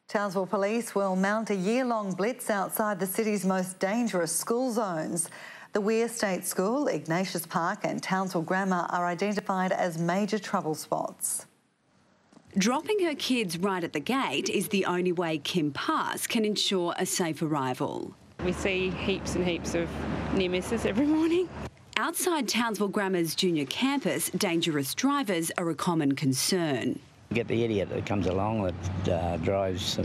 Townsville Police will mount a year-long blitz outside the city's most dangerous school zones. The Weir State School, Ignatius Park and Townsville Grammar are identified as major trouble spots. Dropping her kids right at the gate is the only way Kim Pass can ensure a safe arrival. We see heaps and heaps of near misses every morning. Outside Townsville Grammar's junior campus, dangerous drivers are a common concern. Get the idiot that comes along that drives,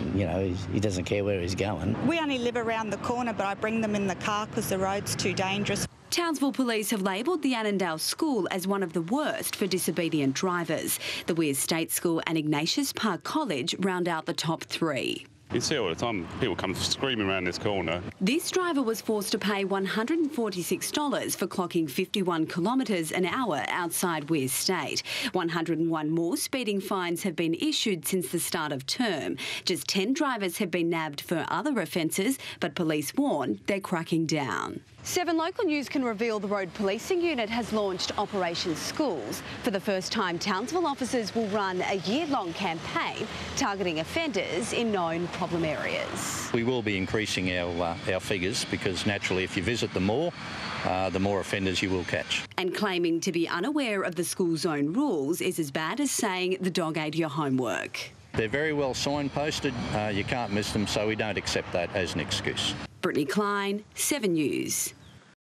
he doesn't care where he's going. We only live around the corner, but I bring them in the car because the road's too dangerous. Townsville Police have labelled the Annandale School as one of the worst for disobedient drivers. The Weir State School and Ignatius Park College round out the top three. You see all the time people come screaming around this corner. This driver was forced to pay $146 for clocking 51 kilometres an hour outside Weir State. 101 more speeding fines have been issued since the start of term. Just 10 drivers have been nabbed for other offences, but police warn they're cracking down. 7 Local News can reveal the Road Policing Unit has launched Operation Schools. For the first time, Townsville officers will run a year-long campaign targeting offenders in known problem areas. We will be increasing our figures because naturally if you visit them more, the more offenders you will catch. And claiming to be unaware of the school zone rules is as bad as saying the dog ate your homework. They're very well signposted, you can't miss them, so we don't accept that as an excuse. Brittany Klein, 7 News.